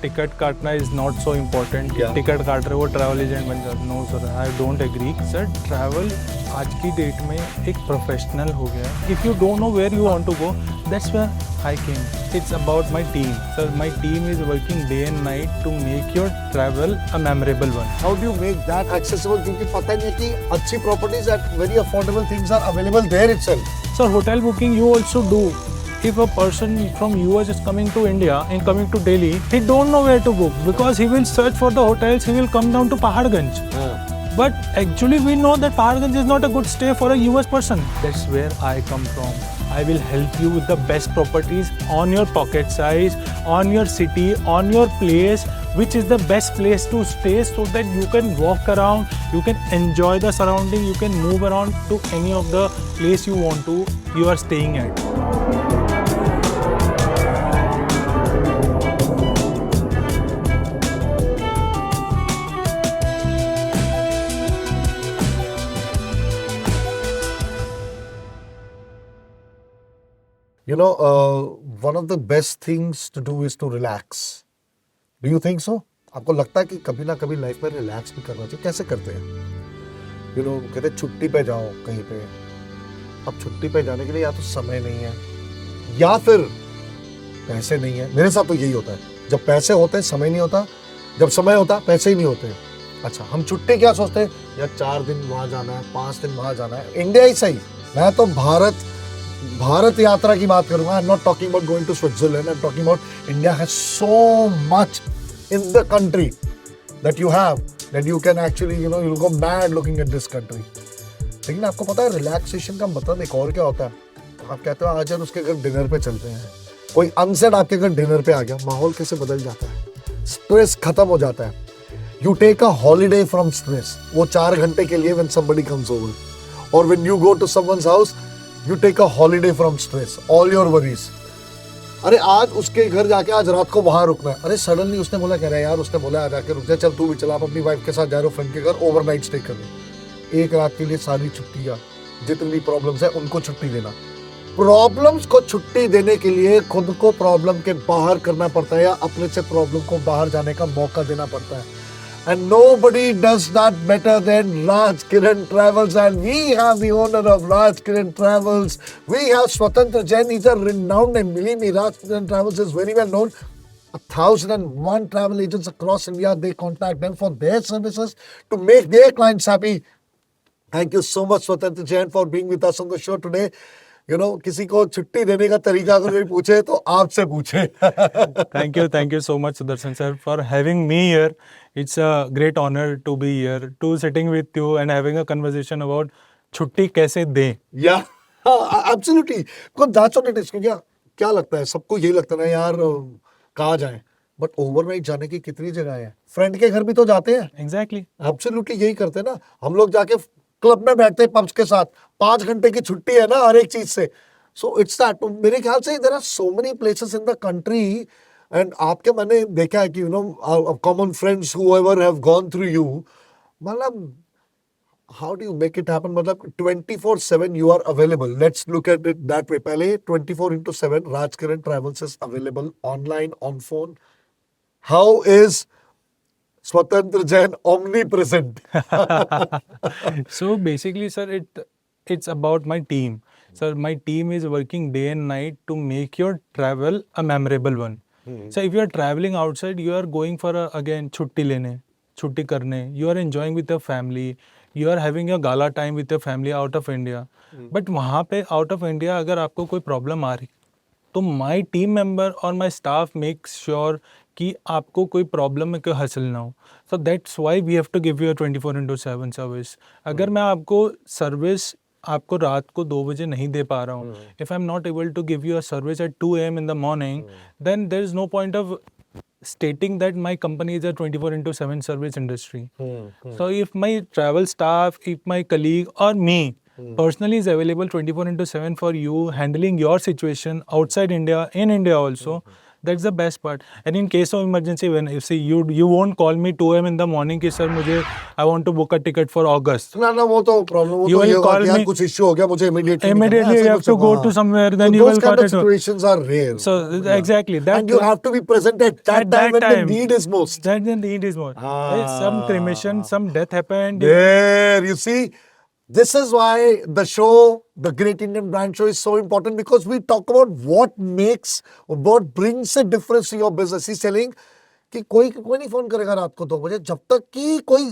Ticket काटना is not so important. Yeah. Ticket काट रहे वो ट्रैवल एजेंट बन जाता. No sir, I don't agree. Sir travel आज की डेट में एक प्रोफेशनल हो गया. If you don't know where you want to go, that's where I came. It's about my team. Sir my team is working day and night to make your travel a memorable one. How do you make that accessible? क्योंकि पता ही नहीं है कि अच्छी properties at very affordable things are available there itself. Sir, hotel booking you also do. If a person from US is coming to India and coming to Delhi, he don't know where to book because he will search for the hotels. He will come down to Paharganj. But actually, we know that Paharganj is not a good stay for a US person. That's where I come from. I will help you with the best properties on your pocket size, on your city, on your place, which is the best place to stay so that you can walk around, you can enjoy the surrounding, you can move around to any of the place you want to, you are staying at. You know, one of the best things to do is to relax. Do you think so? आपको लगता है कि कभी ना कभी life में relax भी करना चाहिए? कैसे करते हैं? You know, कहते हैं छुट्टी पे जाओ कहीं पे. अब छुट्टी पे जाने के लिए या तो समय नहीं है या फिर पैसे नहीं है. मेरे साथ तो यही होता है. जब पैसे होते हैं समय नहीं होता, जब समय होता पैसे ही नहीं होते. अच्छा, हम छुट्टी क्या सोचते हैं? यार 4 दिन वहाँ जाना है, 5 दिन वहाँ जाना है. इंडिया ही सही. मैं तो भारत यात्रा की बात करूंगा. I am not talking about going to Switzerland. I am talking about India has so much in the country that you have that you can actually, you know, you'll go mad looking at this country. लेकिन आपको पता है relaxation का मतलब एक और क्या होता है? आप कहते हो आज यार उसके घर डिनर पे चलते हैं. कोई अनसेड आपके घर डिनर पे आ गया, माहौल कैसे बदल जाता है. स्ट्रेस खत्म हो जाता है. You take a holiday from stress. वो 4 घंटे के लिए when somebody comes over, or when you go to someone's house, you take a holiday from stress, all your worries. अरे आज उसके घर जाके आज रात को वहां रुकना है. अरे सडनली उसने बोला, कह रहा है यार, उसने बोला आ जाके रुक जा. चल तू भी चला. आप अपनी वाइफ के साथ जा रहे हो फ्रेंड के घर ओवरनाइट स्टे करने. एक रात के लिए सारी छुट्टियां, जितनी प्रॉब्लम्स है उनको छुट्टी देना. प्रॉब्लम्स को छुट्टी देने के लिए खुद को प्रॉब्लम के बाहर करना पड़ता है या अपने से प्रॉब्लम को बाहर जाने का मौका देना पड़ता है. And nobody does that better than Raj Kiran Travels, and we have the owner of Raj Kiran Travels. We have Swatantra Jain. He's a renowned, and believe me, Raj Kiran Travels is very well known. 1,001 travel agents across India, they contact them for their services to make their clients happy. Thank you so much, Swatantra Jain, for being with us on the show today. You know, किसी को छुट्टी देने का तरीका अगर कोई पूछे तो आपसे पूछे. Thank you so much, Sudarshan sir, for having me here. It's a great honor to be here, to sitting with you and having a conversation about छुट्टी कैसे दें. Yeah, absolutely. Because that's what it is. क्योंकि क्या लगता है, सबको यही लगता है ना यार, कहाँ जाएं. बट ओवरनाइट जाने की कितनी जगह है. फ्रेंड के घर भी तो जाते हैं. Exactly. एब्सोल्युटली यही करते हैं ना. हम लोग जाके क्लब में बैठते हैं पब्स के साथ. 5 घंटे की छुट्टी है ना हर एक चीज से. So it's that. मेरे ख्याल से there are so many places in the country, and आपके मैंने देखा है कि you know common friends whoever have gone through you. मतलब how do you make it happen? मतलब 24/7 you are available. Let's look at it that way. पहले 24/7 Raj Kiran Travels is available online, on phone. How is Swatantra Jain omnipresent? So basically, sir, it's about my team. Sir, my team is working day and night to make your travel a memorable one. So if you are traveling outside, you are going for again छुट्टी लेने, छुट्टी करने. You are enjoying with your family. You are having a gala time with your family out of India. But वहाँ पे out of India अगर आपको कोई problem आ रही, तो माई टीम मेंबर और माई स्टाफ मेक श्योर कि आपको कोई प्रॉब्लम में कोई हासिल ना हो. So that's why we have to give you 24/7 service. अगर मैं आपको सर्विस आपको रात को 2 बजे नहीं दे पा रहा हूँ, if I am not able to give you a service at 2 AM in the morning, then there is no point of stating that my company is a 24/7 service industry. So if my travel staff, if my colleague or me personally is available 24/7 for you, handling your situation outside India, in India also, That's the best part. And in case of emergency, when you see you won't call me 2 a.m. in the morning कि sir मुझे I want to book a ticket for August. ना वो तो problem वो You तो will ये होगा call कि यार me- कुछ इश्यू हो गया मुझे immediately Immediately you have to go to somewhere, then you those will kind of contact. situations are rare. So exactly that. And you have to be present at that time when the need is most. That the need is more. Some cremation, some death happened. There, you see, this is why the show, the Great Indian Brand Show, is so important because we talk about what brings a difference to your business. He's telling कि कोई नहीं phone करेगा रात को 2 बजे जब तक कि कोई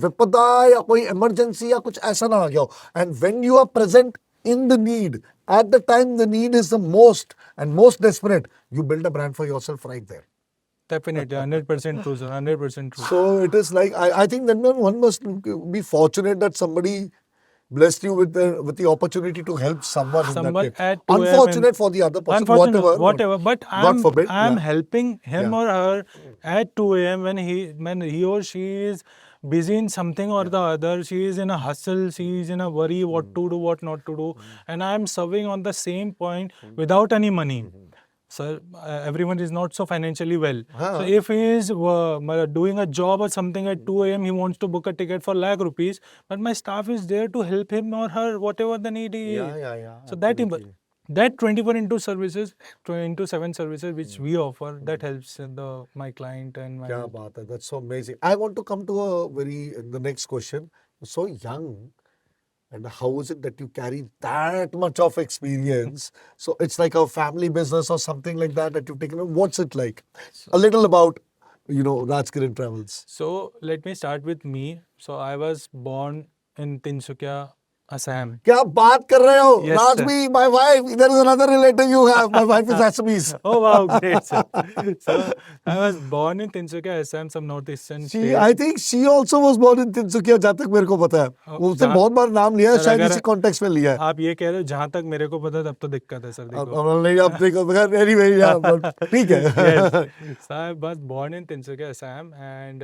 विपदा या कोई इमरजेंसी या कुछ ऐसा ना आ गया हो. And when you are present in the need, at the time the need is the most and most desperate, you build a brand for yourself right there. Definitely, 100% true, sir. 100% true. So it is like I think that one must be fortunate that somebody blessed you with the opportunity to help someone in Someone that way. at 2 a.m. Unfortunate for the other person, Unfortunate, whatever. But God forbid, I'm yeah. helping him Yeah. or her at 2 a.m. when he or she is busy in something or the other. She is in a hustle. She is in a worry what to do, what not to do, and I'm serving on the same point without any money. Sir, everyone is not so financially well. So if he is doing a job or something at 2 a.m., he wants to book a ticket for lakh rupees, but my staff is there to help him or her, whatever the need is. Yeah. So that 24 into services, 7 services which we offer, that helps my client and my. Kya baat hai. That's so amazing. I want to come to the next question. So young, and how is it that you carry that much of experience? So it's like a family business or something like that you've taken. What's it like? A little about, Rajkiran Travels. So let me start with me. So I was born in Tinsukia, Assam. क्या बात कर रहे हो? Yes, Rajmi, my wife. There is another relative you have. My wife is Assamese. Oh wow, great sir. So I was born in Tinsukia, Assam, some northeastern state. I think she also was born in Tinsukia, जहाँ तक मेरे को पता है. उसने बहुत बार नाम लिया है, शायद इसी कॉन्टेक्स्ट में लिया है. आप ये कह रहे हो जहाँ तक मेरे को पता है, तब तो दिक्कत है सर. देखो. अब देखो, anyway, yeah, ठीक है. Yes. So I was born in Tinsukia, Assam, and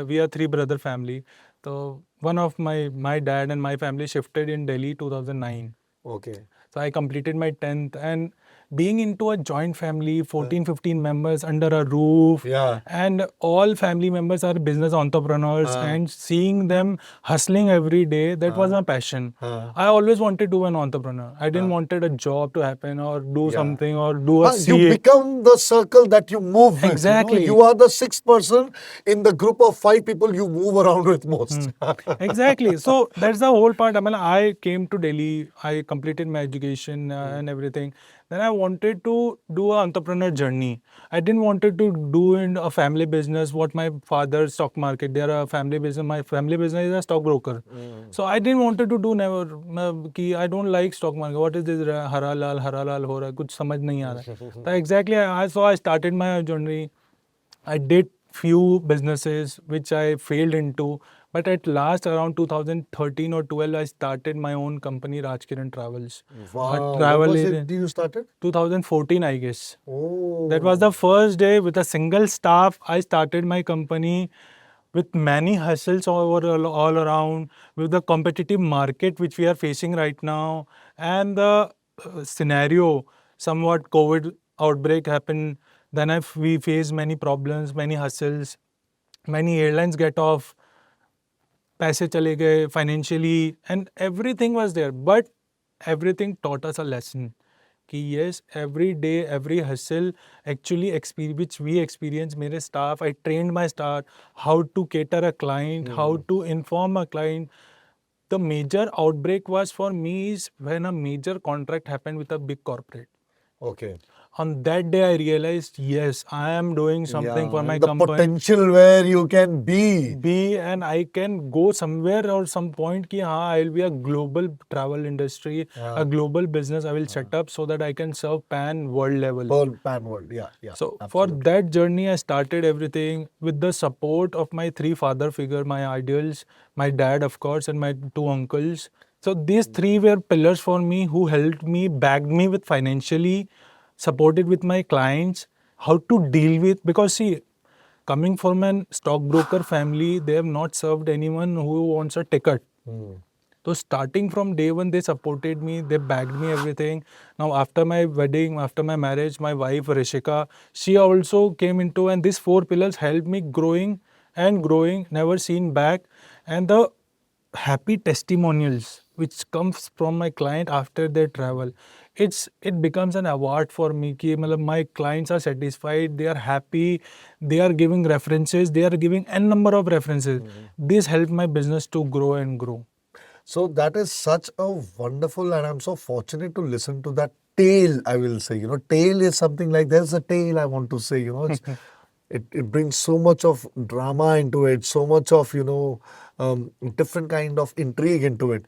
we are 3 brother family. So one of my dad and my family shifted in Delhi 2009. Okay. So I completed my 10th, and being into a joint family, 14-15 members under a roof, Yeah. and all family members are business entrepreneurs, and seeing them hustling every day, that was my passion. I always wanted to be an entrepreneur. I didn't wanted a job to happen or do something or do a You CA. become the circle that you move with. Exactly. You are the 6th person in the group of 5 people you move around with most. Exactly. So that's the whole part. I mean, I came to Delhi, I completed my education and everything. Then I wanted to do an entrepreneur journey. I didn't wanted to do in a family business. What my father's stock market, they are a family business. My family business is a stockbroker. So I didn't wanted to do कि I don't like stock market. What is this हरा लाल हो रहा है? कुछ समझ नहीं आ रहा है. So exactly, I started my journey. I did few businesses which I failed into, but at last around 2013 or 12 I started my own company, Rajkiran Travels. Wow. Travel When was agent. it you started? 2014 I guess. Oh. That was the first day with a single staff. I started my company with many hustles all around, with the competitive market which we are facing right now, and the scenario, somewhat COVID outbreak happened. Then we faced many problems, many hustles, many airlines get off, पैसे चले गए financially, and everything was there. But everything taught us a lesson. कि yes, every day, every hustle actually which we experience, मेरे staff, I trained my staff how to cater a client, how to inform a client. The major outbreak was for me is when a major contract happened with a big corporate. Okay. On that day, I realized, yes, I am doing something for my the company. potential where you can be. And I can go somewhere or some point कि हाँ, I will be a global travel industry, a global business I will set up so that I can serve pan world level. Pan world, yeah. So for that journey, I started everything with the support of my 3 father figure, my ideals, my dad, of course, and my 2 uncles. So these 3 were pillars for me who helped me, backed me with financially, supported with my clients, how to deal with, because see, coming from an stockbroker family, they have not served anyone who wants a ticket. So starting from day one, they supported me, they backed me everything. Now after my wedding, after my marriage, my wife Rishika, she also came into, and these four pillars helped me growing and growing, never seen back. And the happy testimonials which comes from my client after their travel, it becomes an award for me कि मतलब my clients are satisfied, they are happy, they are giving references, they are giving n number of references. This helped my business to grow and grow. So that is such a wonderful, and I'm so fortunate to listen to that tale, I will say. Tale is something like there's a tale I want to say, it brings so much of drama into it, so much of, different kind of intrigue into it.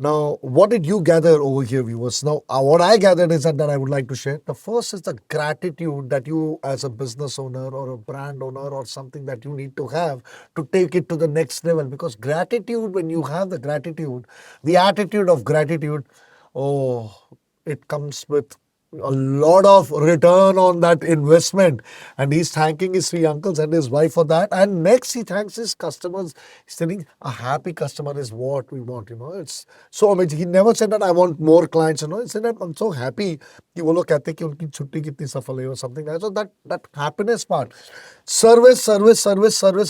Now, what did you gather over here, viewers? Now, what I gathered is that I would like to share. The first is the gratitude that you, as a business owner or a brand owner or something, that you need to have to take it to the next level. Because gratitude, when you have the gratitude, the attitude of gratitude, oh, it comes with a lot of return on that investment. And he's thanking his three uncles and his wife for that. And next, he thanks his customers. He's telling a happy customer is what we want. It's so amazing. He never said that I want more clients. He said that I'm so happy कि वो लोग कहते हैं कि उनकी छुट्टी कितनी सफल है or something like that. So that happiness part, service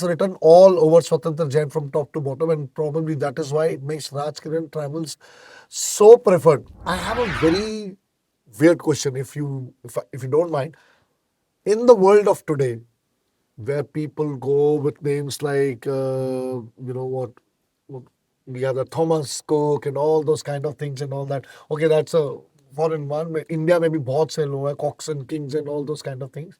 written all over Swatantra Jain from top to bottom, and probably that is why it makes Raj Kiran Travels so preferred. I have a very weird question, if you don't mind. In the world of today, where people go with names like we have the Thomas Cook and all those kind of things and all that. Okay, that's a foreign one. India में भी बहुत से लोग हैं, Cox and Kings and all those kind of things.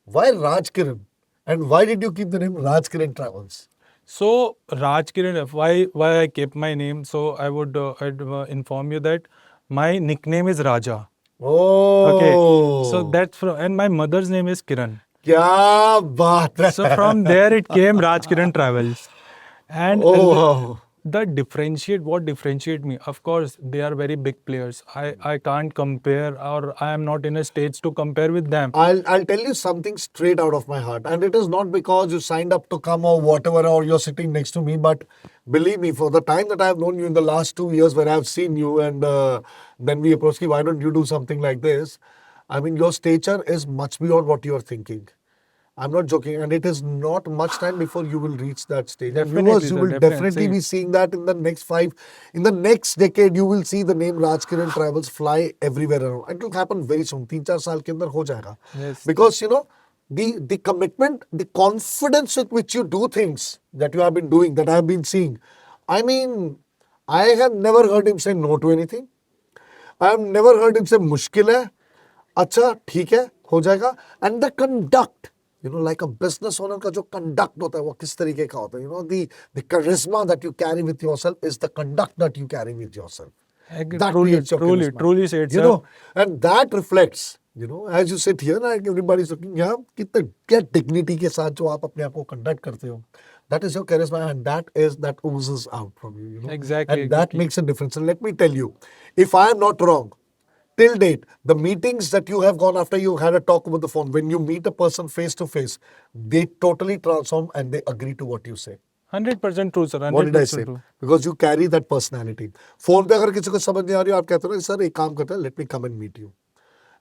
Why Raj Kiran? And why did you keep the name Raj Kiran Travels? So Raj Kiran, why I kept my name? So I'd inform you that my nickname is Raja. Oh, Okay, so that's from, and my mother's name is Kiran. क्या बात है. So from there it came Raj Kiran Travels. And Oh, wow. what differentiate me, of course they are very big players. I can't compare, or I am not in a stage to compare with them. I'll tell you something straight out of my heart, and it is not because you signed up to come or whatever, or you're sitting next to me, but believe me, for the time that I've known you in the last 2 years, when I've seen you, and then we approached you, why don't you do something like this? I mean, your stature is much beyond what you're thinking. I'm not joking, and it is not much time before you will reach that stage. And Definitely, viewers, you sir, will definitely. definitely be seeing that in the next decade, you will see the name Raj Kiran Travels fly everywhere around. It will happen very soon. 3-4 साल के अंदर हो जाएगा. Yes. Because the commitment, the confidence with which you do things that you have been doing, that I have been seeing. I mean, I have never heard him say no to anything. I have never heard him say मुश्किल है, अच्छा ठीक है, हो जाएगा. And the conduct, like a business owner का जो conduct होता है, वो किस तरीके का होता है. The charisma that you carry with yourself is the conduct that you carry with yourself. That creates your charisma. Truly said, sir. And that reflects, as you sit here, like everybody's looking, yeah, क्या dignity के साथ जो आप अपने आप को conduct करते हो. That is your charisma, and that oozes out from you. Exactly, And that exactly. makes a difference. And let me tell you, if I am not wrong, till date, the meetings that you have gone after you had a talk over the phone, when you meet a person face to face, they totally transform and they agree to what you say. 100% true, sir. 100% What did I say? true. Because you carry that personality. Phone पे अगर किसी को समझ नहीं आ रही हो, आप कहते हो ना, सर एक काम करते हैं, let me come and meet you.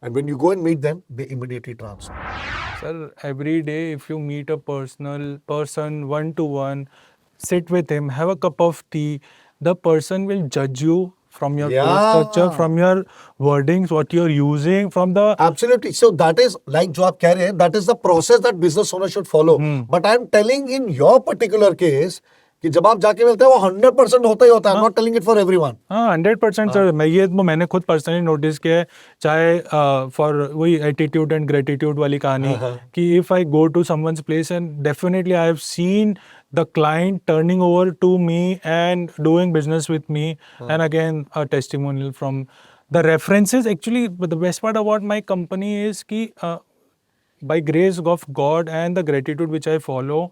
And when you go and meet them, they immediately transform. Sir, every day if you meet a person one-to-one, sit with him, have a cup of tea, the person will judge you from your face structure, from your wordings, what you're using, from the... Absolutely. So that is, like जो आप कह रहे हैं, that is the process that business owner should follow. But I'm telling in your particular case, कि जब आप जाके मिलते हैं वो 100% होता ही होता है. I'm not telling it for everyone. हाँ 100% सर. मैंने खुद पर्सनली नोटिस किया है, चाहे फॉर वही एटीट्यूड एंड ग्रेटिट्यूड वाली कहानी, कि if I go to someone's place and definitely I have seen the client turning over to me and doing business with me, and again a testimonial from the references. Actually, but the best part about my company is कि by grace of God and the gratitude which I follow,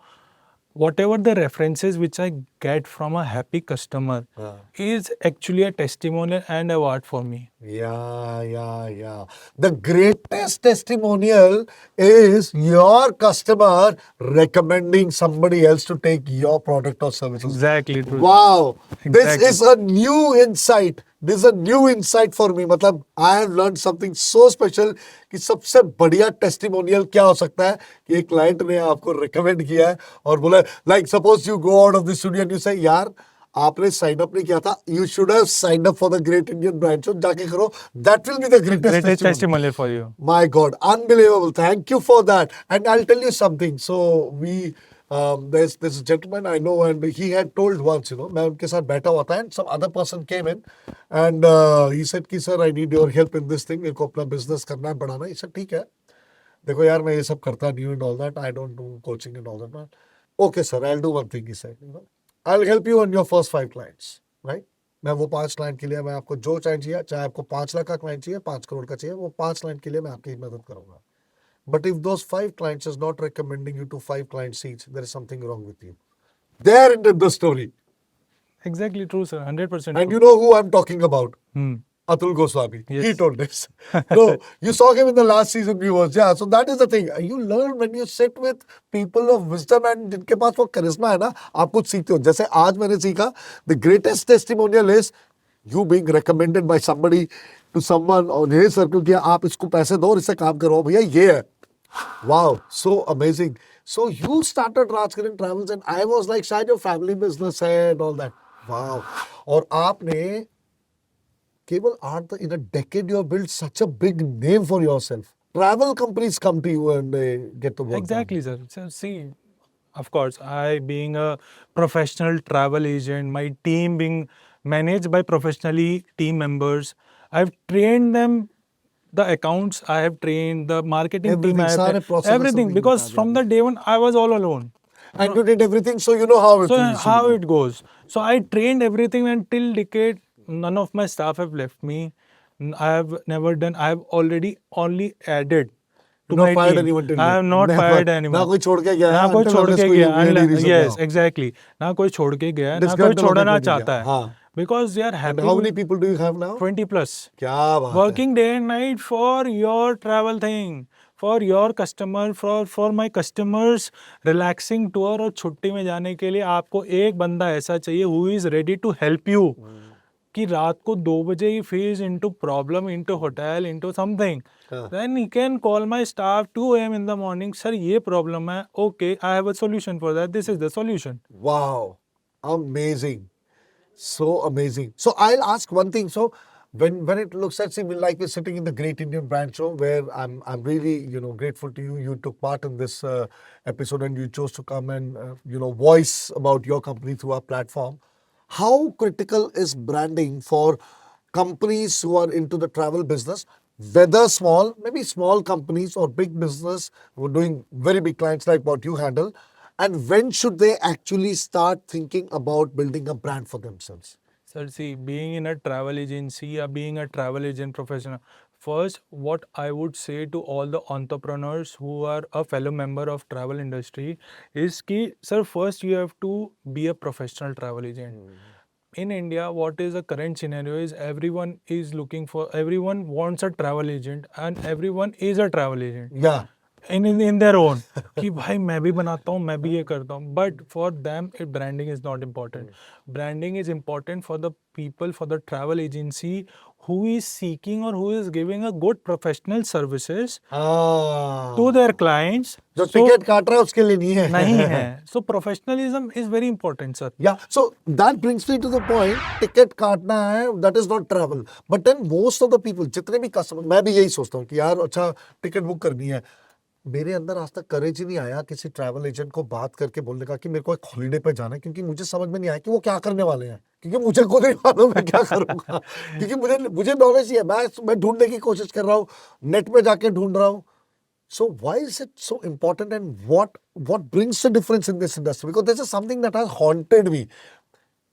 whatever the references which I get from a happy customer हाँ. is actually a testimonial and award for me. Yeah. The greatest testimonial is your customer recommending somebody else to take your product or services. Exactly true. Wow, this Exactly. is a new insight. This is a new insight for me. मतलब I have learned something so special कि सबसे बढ़िया testimonial क्या हो सकता है कि एक क्लाइंट ने आपको रिकमेंड किया है और बोला like suppose you go out of the studio and you से यार आपने साइन अप नहीं किया था, you should have signed up for the great Indian brand show, जाके करो, that will be the Greatest greatest testimonial for you. My God, unbelievable. Thank you for that. And I'll tell you something. So there's a gentleman I know, and he had told once, मैं उनके साथ बैठा हुआ था, and some other person came in, and he said कि sir, I need your help in this thing. मेरे को अपना business करना है, बढ़ाना है. He said ठीक है. देखो यार मैं ये सब करता नहीं हूँ and all that. I don't do coaching and all that. Man. Okay sir, I'll do one thing. He said, I'll help you on your first 5 clients, right? मैं वो 5 क्लाइंट के लिए मैं आपको जो चाहिए, चाहे आपको 5 लाख का क्लाइंट चाहिए, 5 करोड़ का चाहिए, वो 5 क्लाइंट के लिए मैं आपकी मदद करूंगा. But if those 5 clients is not recommending you to 5 clients each, there is something wrong with you. There ended the story. Exactly true, sir. 100% And true. you know who I'm talking about? Hmm. Atul Goswami. Yes. He told this. No, you saw him in the last season viewers. Yeah, so that is the thing. You learn when you sit with people of wisdom and जिनके पास वो करिश्मा है ना, आप कुछ सीखते हो. जैसे आज मैंने सीखा, the greatest testimonial is you being recommended by somebody to someone on his circle कि आप इसको पैसे दो और इससे काम करो भैया ये है. Wow, so amazing. So you started Rajkiran Travels and I was like शायद your family business है and all that. Wow. और आपने केवल 8 in a decade you have built such a big name for yourself. Travel companies come to you and they get to work. Exactly, sir. So, see, of course, I being a professional travel agent, my team being managed by professionally team members, I've trained them the accounts, I have trained the marketing team, Everything, I have सारे trained processes everything सब because बता from दिया. the day one I was all alone. And you did everything so you know how it So is. how it goes. So I trained everything until decade. None of my staff have left me. I have never done. I have already only added to Not my fired team. anyone till I have date. not Never. fired ना anyone. कोई छोड़ के गया ना है, कोई until छोड़ unless के कोई गया. really reason Yes, now. exactly. ना कोई छोड़ के गया. ना कोई Disgruntled छोड़ना होके कोई नहीं चाहता गया. है. हाँ. Because they are And happy. how many with people do you have now? 20 plus. क्या बात है. Working day and night for your travel thing, for your customer, for my customers relaxing tour और छुट्टी में जाने के लिए आपको एक बंदा ऐसा चाहिए who is ready to help you. कि रात को 2 बजे ही phase into problem, into hotel, into something. हाँ. Then he can call my staff 2 a.m. in the morning. Sir, ये problem है. Okay, I have a solution for that. This is the solution. Wow, amazing, so amazing. So I'll ask one thing. So when it looks at, see, like we're sitting in the Great Indian Brand Show, where I'm really grateful to you. You took part in this episode and you chose to come and voice about your company through our platform. How critical is branding for companies who are into the travel business, whether small, maybe small companies or big business who are doing very big clients like what you handle, and when should they actually start thinking about building a brand for themselves? Sir, see, being in a travel agency or being a travel agent professional, first, what I would say to all the entrepreneurs who are a fellow member of travel industry is कि, sir, first you have to be a professional travel agent. In India, what is the current scenario is everyone wants a travel agent and everyone is a travel agent. Yeah. In their own कि भाई मैं भी बनाता हूँ मैं भी ये करता हूँ but for them branding is not important. Branding is important for the people, for the travel agency who is seeking or who is giving a good professional services to their clients. जो So, ticket काट रहा है उसके लिए नहीं है. नहीं है. So professionalism is very important, sir. Yeah, so that brings me to the point, ticket काटना है, that is not travel. But then most of the people, जितने भी कस्टमर, मैं भी यही सोचता हूँ कि यार अच्छा टिकट बुक करनी है. मेरे अंदर आज तक करेज ही नहीं आया किसी ट्रैवल एजेंट को बात करके बोलने का कि मेरे को एक हॉलीडे पे जाना है, क्योंकि मुझे समझ में नहीं आया कि वो क्या करने वाले हैं, क्योंकि मुझे खुद नहीं मालूम मैं क्या करूंगा. क्योंकि मुझे नॉलेज ही है, मैं ढूंढने की कोशिश कर रहा हूँ, नेट पे जाके ढूंढ रहा हूँ. So why is it so important and what brings the difference in this industry? Because this is something that has haunted me.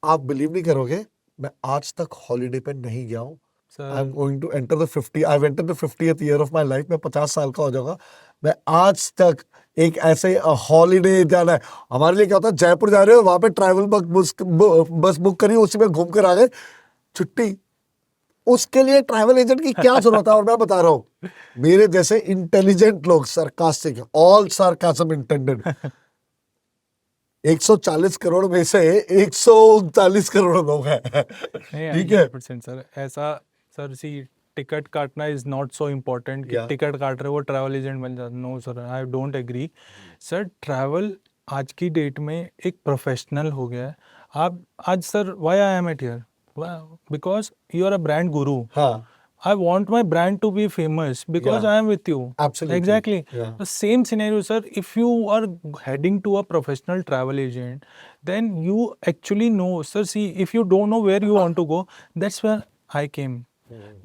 आप बिलीव नहीं करोगे, मैं आज तक हॉलीडे पे नहीं गया हूँ. I'm going to enter the 50. I've entered the 50th year of my life. मैं 50 साल का हो जाऊंगा. मैं आज तक एक ऐसे हॉलीडे जाना है। हमारे लिए क्या होता है, जयपुर जा रहे हो, वहां पे ट्रैवल बस बुक करी, उसी में घूम कर आ गए, छुट्टी। उसके लिए ट्रैवल एजेंट की क्या जरूरत है? और मैं बता रहा हूँ, मेरे जैसे इंटेलिजेंट लोग, सरकास्टिक, ऑल सार्कास्म इंटेंडेड, 140 करोड़ में से 139 करोड़ लोग हैं। नहीं, ठीक है। 100% सर, ऐसा सर सी टिकट काटना इज नॉट सो इम्पोर्टेंट कि Yeah. टिकट काट रहे हो वो ट्रैवल एजेंट बन जाता। No sir, I don't agree. Sir travel आज की डेट में एक प्रोफेशनल हो गया है। आप आज sir, why I am at here, because you are a brand guru. हाँ, I want my brand to be famous because Yeah. I am with you. Absolutely. Exactly. Yeah. The same scenario, sir. If you are heading to a professional travel agent, then you actually know, sir. See, if you don't know where you want to go, that's where I came.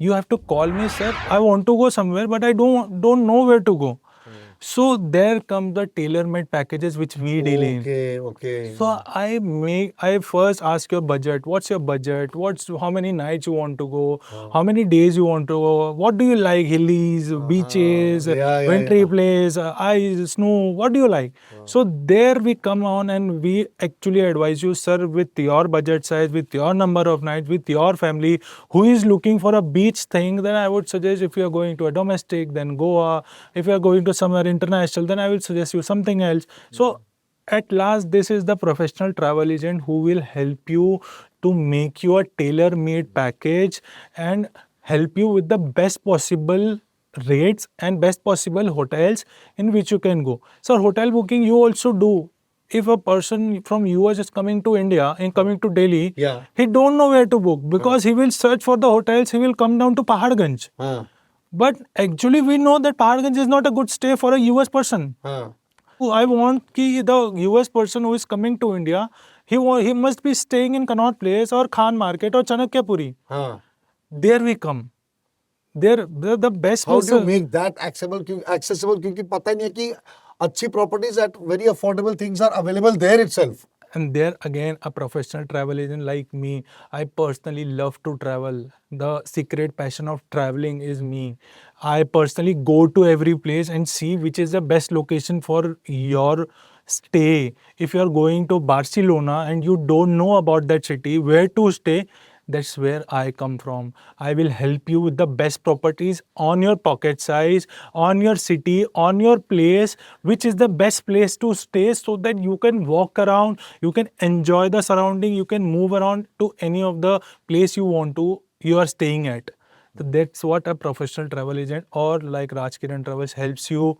You have to call me, sir. I want to go somewhere, but I don't know where to go. So there comes the tailor-made packages which we deal in. Okay. So I first ask your budget. What's your budget? How many nights you want to go? How many days you want to go? What do you like? Hillies, beaches, Yeah, wintry yeah. place, ice, snow. What do you like? So there we come on and we actually advise you, sir, with your budget size, with your number of nights, with your family who is looking for a beach thing. Then I would suggest, if you are going to a domestic, then Goa. If you are going to somewhere international, then I will suggest you something else. So at last, this is the professional travel agent who will help you to make you a tailor made package and help you with the best possible rates and best possible hotels in which you can go. So hotel booking you also do. If a person from US is coming to India and coming to Delhi, Yeah. he don't know where to book because he will search for the hotels. He will come down to Paharganj. हाँ, But actually, we know that Paharganj is not a good stay for a US person. हाँ, I want ki the US person who is coming to India, he must be staying in Connaught Place or Khan Market or Chanakyapuri. हाँ. There we come. There the best How do you person. make that accessible? क्योंकि पता ही नहीं है कि अच्छी properties at very affordable things are available there itself. And there again, a professional travel agent like me, I personally love to travel. The secret passion of traveling is me. I personally go to every place and see which is the best location for your stay. If you are going to Barcelona and you don't know about that city, where to stay, that's where I come from. I will help you with the best properties on your pocket size, on your city, on your place, which is the best place to stay so that you can walk around, you can enjoy the surrounding, you can move around to any of the place you are staying at. So that's what a professional travel agent or like Rajkiran Travels helps you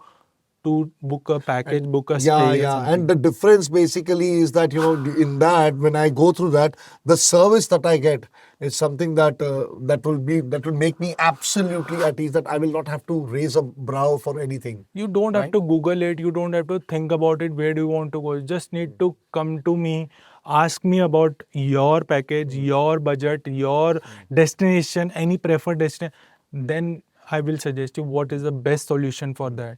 to book a package, book a stay. Yeah, or yeah. something. And the difference basically is that, in that, when I go through that, the service that I get is something that will make me absolutely at ease, that I will not have to raise a brow for anything. You don't have to Google it. You don't have to think about it. Where do you want to go? You just need to come to me, ask me about your package, your budget, your destination, any preferred destination. Then I will suggest you what is the best solution for that.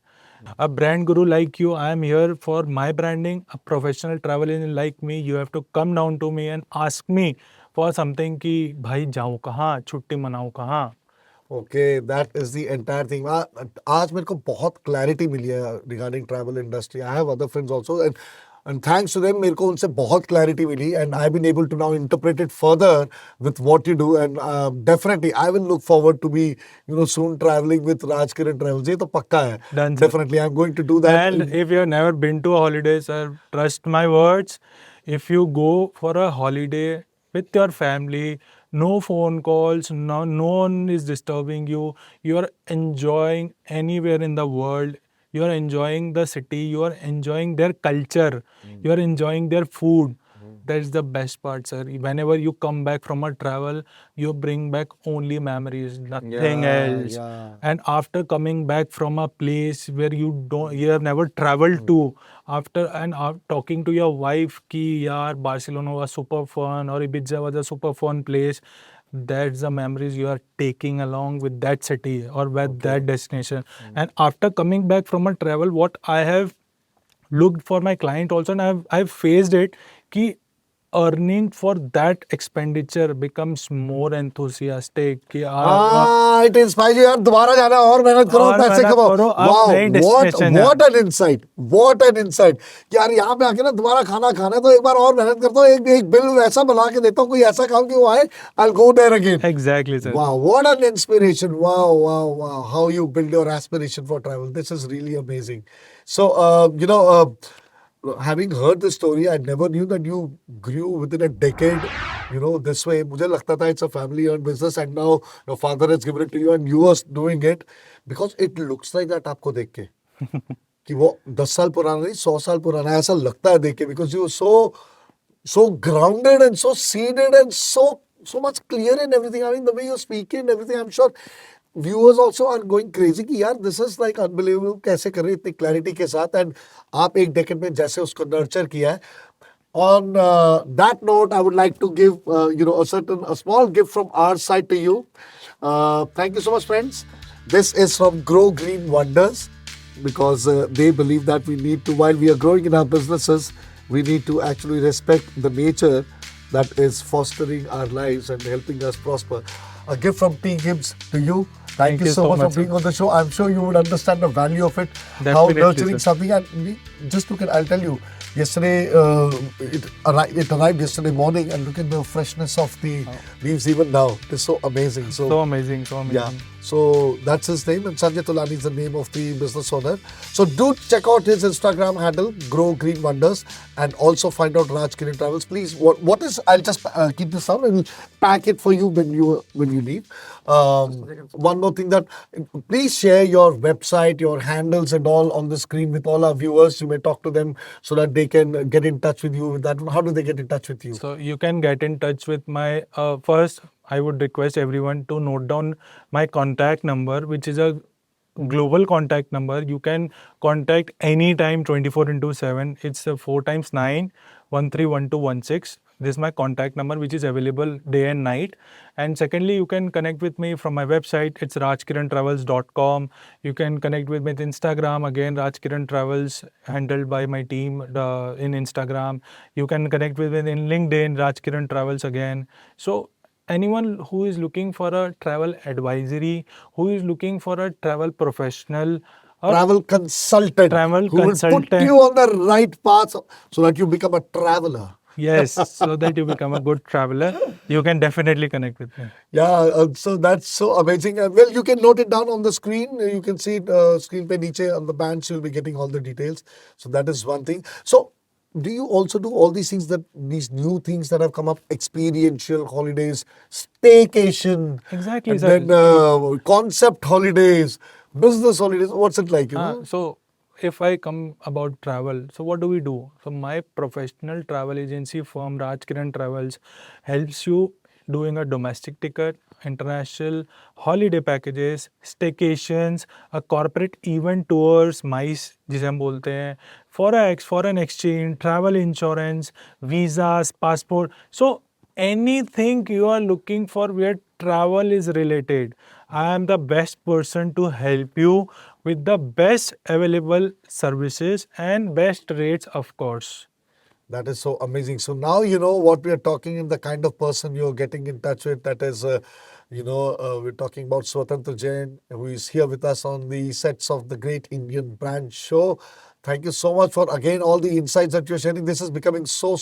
A brand guru like you, I am here for my branding. A professional travel agent like me, you have to come down to me and ask me for something कि भाई जाऊँ कहाँ, छुट्टी मनाऊँ कहाँ. Okay, that is the entire thing. आज मेरे को बहुत clarity मिली है regarding travel industry. I have other friends also, and thanks to them, मेरे को उनसे बहुत clarity milli, and I've been able to now interpret it further with what you do, and definitely I will look forward to be soon traveling with Rajkiran Travels. ये तो पक्का है. Done, sir. Definitely, I'm going to do that. And if you have never been to a holiday, sir, trust my words. If you go for a holiday with your family, no phone calls, no one is disturbing you. You are enjoying anywhere in the world. You are enjoying the city. You are enjoying their culture. You are enjoying their food. That's the best part, sir. Whenever you come back from a travel, you bring back only memories, nothing else. Yeah. And after coming back from a place where you have never traveled to, after talking to your wife ki yaar Barcelona was super fun or Ibiza was a super fun place, that's the memories you are taking along with that city or with that destination. And after coming back from a travel, what I have looked for my client also, and I've faced it, ki earning for that expenditure becomes more enthusiastic कि it inspires you यार दोबारा जाना है और मेहनत करो और और पैसे मेहनत कमाओ. करो, आप Wow, नई what destination what an insight, what an insight. कि यार यहाँ पे आके ना दोबारा खाना खाना है तो एक बार और मेहनत करता हूँ, एक बिल ऐसा बना के देता हूँ, कोई ऐसा काम कि वो आए, I'll go there again. Exactly, sir. Wow, what an inspiration. Wow, wow, wow. How you build your aspiration for travel. This is really amazing. So, having heard this story, I never knew that you grew within a decade, this way. मुझे लगता था it's a family-owned business and now your father has given it to you and you are doing it because it looks like that आपको देख के कि वो 10 साल पुराना नहीं 100 साल पुराना है ऐसा लगता है देख के because you are so grounded and so seated and so much clear in everything. I mean, the way you speak and everything, I'm sure viewers also are going crazy कि यार this is like unbelievable कैसे कर रहे इतनी clarity के साथ and आप एक decade में जैसे उसको nurture किया है. On that note, I would like to give a small gift from our side to you. Thank you so much, friends. This is from Grow Green Wonders because they believe that we need to, while we are growing in our businesses, we need to actually respect the nature that is fostering our lives and helping us prosper. A gift from T. Gibbs to you. Thank you so much for being on the show. I'm sure you would understand the value of it, how Definitely, nurturing sir. something. And just look at, I'll tell you, yesterday, it arrived yesterday morning, and look at the freshness of the leaves even now. It's so amazing. So amazing, so amazing. Yeah. So that's his name, and Sanjay Tulani is the name of the business owner. So do check out his Instagram handle, Grow Green Wonders, and also find out Raj Kiran Travels. Please, what is? I'll just keep this down and pack it for you when you leave. One more thing that please share your website, your handles, and all on the screen with all our viewers. You may talk to them so that they can get in touch with you with that. How do they get in touch with you? So you can get in touch with my first. I would request everyone to note down my contact number, which is a global contact number. You can contact anytime 24/7. It's 4 times 9 131216. This is my contact number, which is available day and night. And secondly, you can connect with me from my website. It's rajkirantravels.com. You can connect with me with Instagram, again Rajkiran Travels, handled by my team in Instagram. You can connect with me in LinkedIn, Rajkiran Travels again. So anyone who is looking for a travel advisory, who is looking for a travel professional, or Travel consultant Travel who will put consultant. you on the right path so that you become a traveler. yes, so that you become a good traveler, you can definitely connect with me. Yeah, so that's so amazing. Well, you can note it down on the screen. You can see it screen pe niche on the bench. You'll be getting all the details. So that is one thing. So do you also do all these things these new things that have come up, experiential holidays, staycation, Exactly, and sir. then concept holidays, business holidays? What's it like? So if I come about travel, so what do we do? So my professional travel agency firm Rajkiran Travels helps you doing a domestic ticket, international holiday packages, staycations, a corporate event tours, MICE जिसे हम बोलते हैं, forex, foreign exchange, travel insurance, visas, passport. So anything you are looking for where travel is related, I am the best person to help you with the best available services and best rates, of course. That is so amazing. So now you know what we are talking and the kind of person you're getting in touch with. That is, we're talking about Swatantra Jain, who is here with us on the sets of the Great Indian Brand Show. Thank you so much for again all the insights that you're sharing. This is becoming so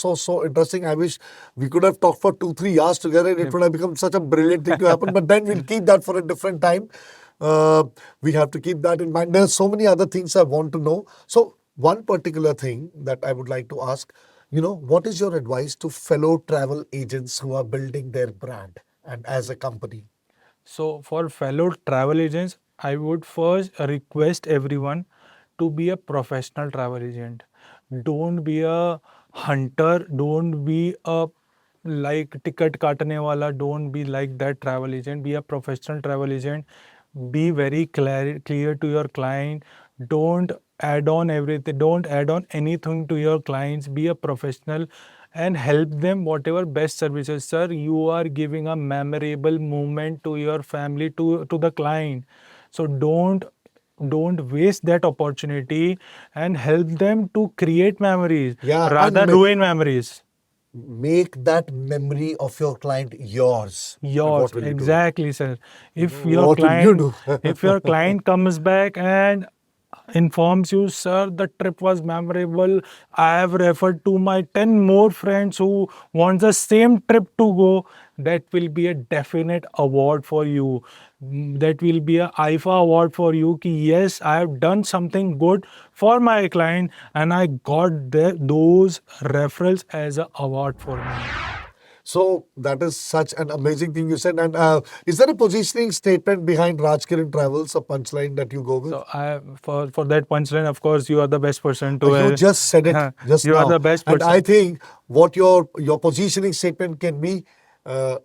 interesting. I wish we could have talked for 2-3 hours together. It would have become such a brilliant thing to happen. But then we'll keep that for a different time. We have to keep that in mind. There's so many other things I want to know. So one particular thing that I would like to ask, what is your advice to fellow travel agents who are building their brand and as a company? So for fellow travel agents, I would first request everyone to be a professional travel agent. Don't be a hunter. Don't be a like ticket काटने वाला. Don't be like that travel agent. Be a professional travel agent. Be very clear to your client. Don't add on everything. Don't add on anything to your clients. Be a professional and help them whatever best services. Sir, you are giving a memorable moment to your family, to the client. So don't waste that opportunity and help them to create memories Yeah, rather ruin memories. make that memory of your client yours. And Yours, what will you do? exactly, sir. If your What will you client, do? if your client comes back and informs you, sir, the trip was memorable. I have referred to my 10 more friends who want the same trip to go. That will be a definite award for you. That will be a IFA award for you. Ki yes, I have done something good for my client and I got those referrals as an award for me. So that is such an amazing thing you said. And is there a positioning statement behind Rajkiran Travels, a punchline that you go with? So for that punchline, of course, you are the best person to. You just said it just you now. are the best And person. I think what your positioning statement can be,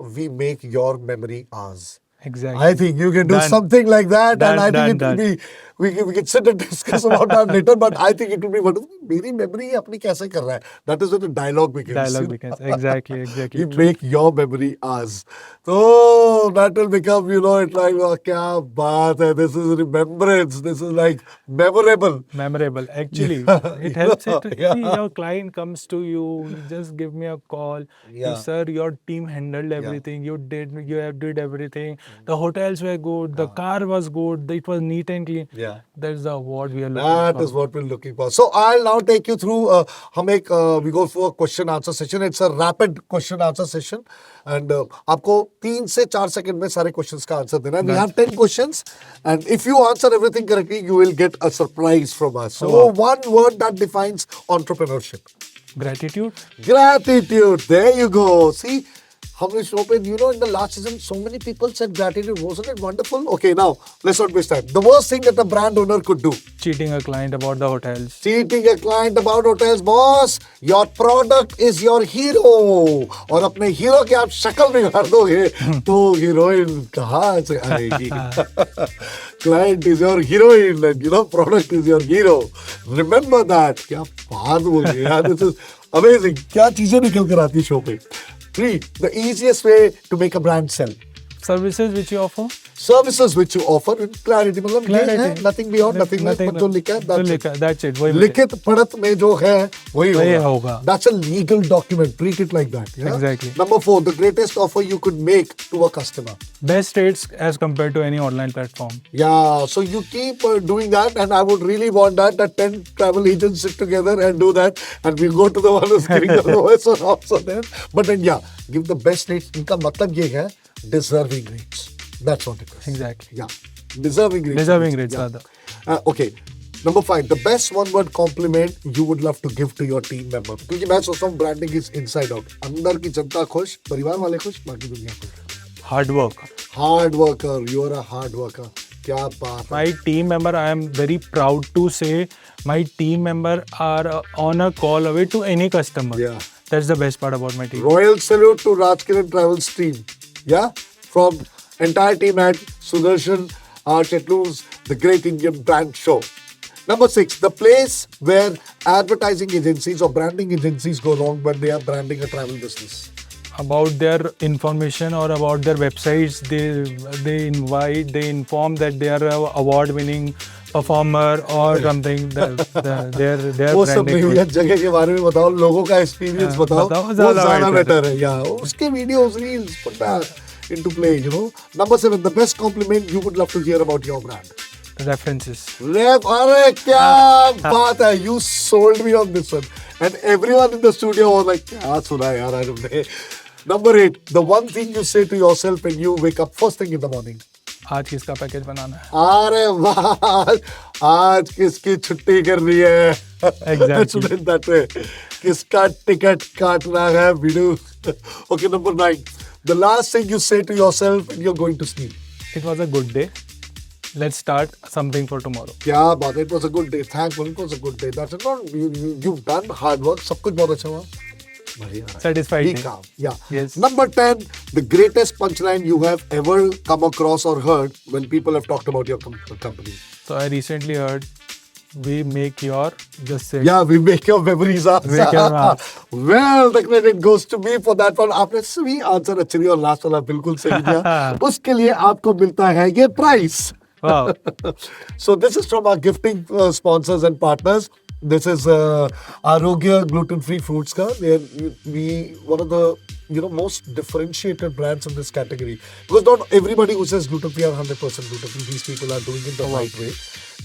we make your memory ours. Exactly. I think you can do Done. something like that, Done, and I think done, it will be. We can sit and discuss about that later. But I think it will be wonderful. मेरी memory अपनी कैसे कर रहा है? That is what the dialogue begins. Dialogue begins. Exactly, exactly. We make your memory ours. So that will become, it's like, oh, क्या बात है? This is remembrance. This is like memorable. Memorable. Actually, it helps it. Yeah. See, your client comes to you, just give me a call. Yeah. Sir, your team handled everything. You did everything. The hotels were good. The car was good. It was neat and clean. Yeah. That's the award we are looking That for. is what we're looking for. So I'll now take you through. We go for a question answer session. It's a rapid question answer session, and आपको 3 से 4 second में सारे questions का answer देना है. We have 10 questions, and if you answer everything correctly, you will get a surprise from us. So one word that defines entrepreneurship. Gratitude. Gratitude. There you go. See, हमने show पे, in the last season, so many people said gratitude. Wasn't it wonderful? Okay, now let's not waste time. The worst thing that a brand owner could do. Cheating a client about the hotels. Cheating a client about hotels, boss. Your product is your hero. और अपने hero की आप शक्ल बिगाड़ दोगे तो heroine कहाँ से आएगी? Client is your heroine and product is your hero. Remember that. क्या बात बोल रही है यार? This is amazing. क्या चीजें निकल कर आती है शो पे? 3. The easiest way to make a brand sell. Services which you offer. Services which you offer in clarity. मतलब ये है, Clarity. nothing beyond, nothing less, but जो लिखा है, जो that's it. लिखा है, that's it. वही लिखित पढ़त में जो है वही वही होगा. होगा. That's a legal document. Treat it like that. Yeah? Exactly. Number 4, the greatest offer you could make to a customer. best rates as compared to any online platform. Yeah, so you keep doing that, and I would really want that 10 travel agents sit together and do that, and we'll go to the one who's giving the lowest one also there. But then give the best rates. इनका मतलब ये है deserving rates. That's what it is. Exactly. Yeah, deserving rates. Deserving rates Yeah. are the Okay. Number 5, the best one-word compliment you would love to give to your team member. क्योंकि मैं सोचता हूँ branding is inside out. अंदर की जनता खुश, परिवार वाले खुश, बाकी दुनिया खुश. hard work. Hard worker, you are a hard worker. क्या बात है. My team member, I am very proud to say, my team member are on a call away to any customer. Yeah. That's the best part about my team. Royal salute to Rajkiran Travels team. Yeah, from entire team at Sudarshan Chetlu's The Great Indian Brand Show. Number 6, the place where advertising agencies or branding agencies go wrong when they are branding a travel business. About their information or about their websites, they inform that they are a award-winning performer or something. Their वो सब नहीं branding. भैया, जगह के बारे में बताओ, लोगों का एक्सपीरियंस हाँ, बताओ, बताओ, वो ज़्यादा ज़्यादा better बेटर है. या उसके videos, reels, put that into play. Number 7, the best compliment you would love to hear about your brand. References. अरे क्या बात है, you sold me on this one, and everyone in the studio was like, क्या सुना है यार आरव ने. Number 8, the one thing you say to yourself when you wake up first thing in the morning. आज किसका पैकेज बनाना है? अरे वाह, आज किसकी छुट्टी करनी है. Exactly. Let's put it that way. किसका टिकट काटना है बिडू. Okay, number 9, the last thing you say to yourself when you're going to sleep. It was a good day. Let's start something for tomorrow. क्या बात है, it was a good day. Thankful, it was a good day. That's it. You've done hard work. सब कुछ बहुत अच्छा हुआ. बढ़िया. Satisfied Be day. calm. Yeah. Yes. Number 10, the greatest punchline you have ever come across or heard when people have talked about your company. So I recently heard, we make your, just say, Yeah, we make your memories up. Make your mark. Well, the credit goes to me for that one. आपने सभी answer अच्छे दिए और last वाला बिल्कुल सही दिया. उसके लिए आपको मिलता है ये price. wow. So this is from our gifting sponsors and partners. This is Arogya gluten-free foods ka. We one of the most differentiated brands in this category, because not everybody who says gluten-free are 100% gluten-free. These people are doing it the right way,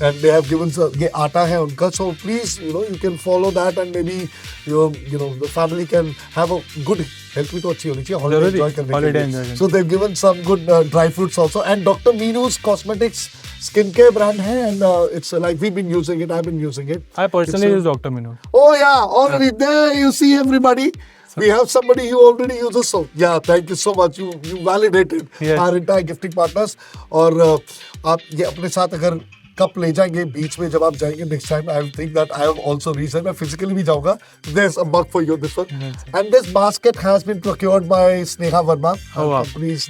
and they have given ये आटा है उनका. So please, you can follow that, and maybe the family can have a good health. भी तो अच्छी होनी चाहिए. Holiday enjoy करने के Holiday लिए. enjoy. So they've given some good dry fruits also, and Dr. Meenu's Cosmetics skincare brand hai, and it's like we've been using it. I've been using it. I personally use Dr. Minu. Oh yeah, already there you see everybody. We have somebody who already uses so. Yeah, thank you so much. You validated our entire gifting partners. और आप ये अपने साथ अगर cup ले जाएंगे बीच में जब आप जाएंगे next time, I think that I have also reason. मैं physically भी जाऊँगा. There's a mug for you, this one. And this basket has been procured by Sneha Verma. Oh, wow. Company's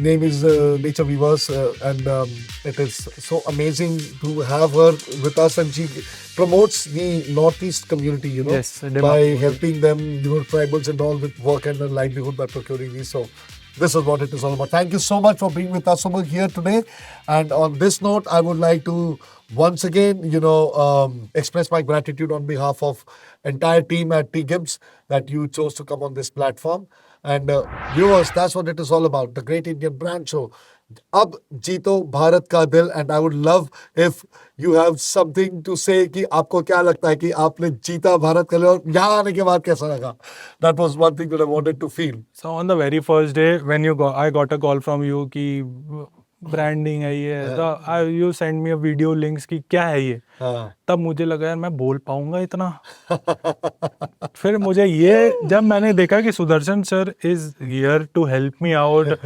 name is Nature Weavers, and it is so amazing to have her with us, and she promotes the Northeast community, Yes, by helping them, tribals and all with work and their livelihood by procuring these. So this is what it is all about. Thank you so much for being with us here today. And on this note, I would like to once again, express my gratitude on behalf of entire team at T Gibbs that you chose to come on this platform. And viewers, that's what it is all about, the Great Indian Brand Show. अब जीतो भारत का दिल, and I would love if you have something to say कि आपको क्या लगता है कि आपने जीता भारत का दिल, और यहाँ आने के बाद कैसा लगा. That was one thing that I wanted to feel. So on the very first day when I got a call from you कि ब्रांडिंग है ये, तो you send me a video links कि क्या है ये. तब मुझे लगा यार मैं बोल पाऊंगा इतना. फिर मुझे ये जब मैंने देखा कि Sudarshan sir is here to help me out,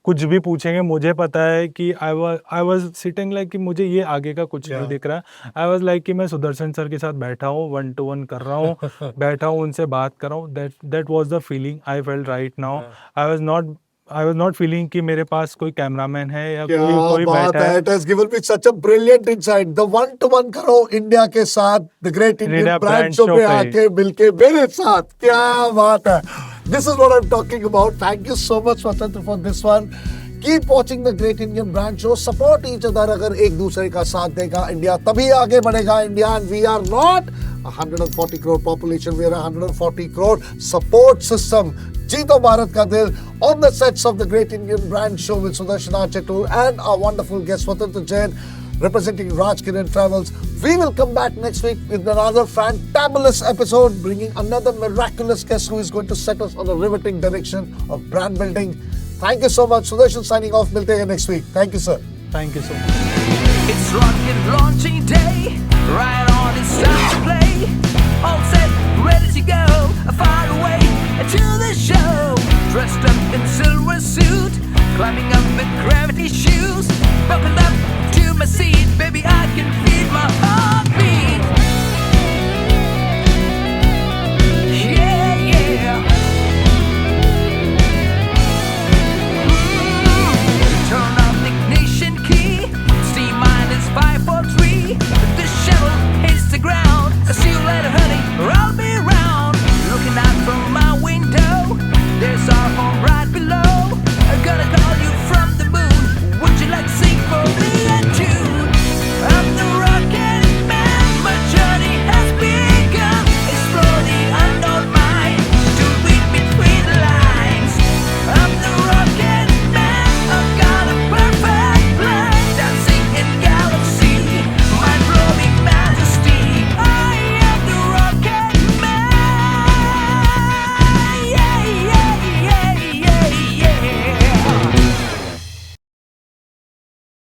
कुछ भी पूछेंगे, मुझे पता है कि आई वाज सिटिंग लाइक कि मुझे ये आगे का कुछ नहीं दिख रहा. आई वाज लाइक कि मैं सुदर्शन सर के साथ बैठा हूँ, 1-to-1 कर रहा हूँ, बैठा हूँ, उनसे बात कर रहा हूँ. That was the feeling I felt right now. I was not feeling कि मेरे पास कोई कैमरामैन है या कोई बैठा है. It has given me such a brilliant insight. The 1-to-1 करो इंडिया के साथ, the Great Indian Brand Show पे आके मिलके मेरे साथ, क्या बात है. This is what I'm talking about. Thank you so much, Swatantha, for this one. Keep watching the Great Indian Brand Show. Support each other. अगर एक दूसरे का साथ देगा, इंडिया तभी आगे बढ़ेगा. India, and we are not 140 crore population. We are 140 crore support system. जीतो भारत का दिल on the sets of the Great Indian Brand Show with Sudarshan Chetur and our wonderful guest Swatantha Jain, representing Rajkiran Travels. We will come back next week with another fantabulous episode, bringing another miraculous guest who is going to set us on a riveting direction of brand building. Thank you so much. Sudarshan signing off. Milte hain next week. Thank you, sir. Thank you so much. It's rocket launching day.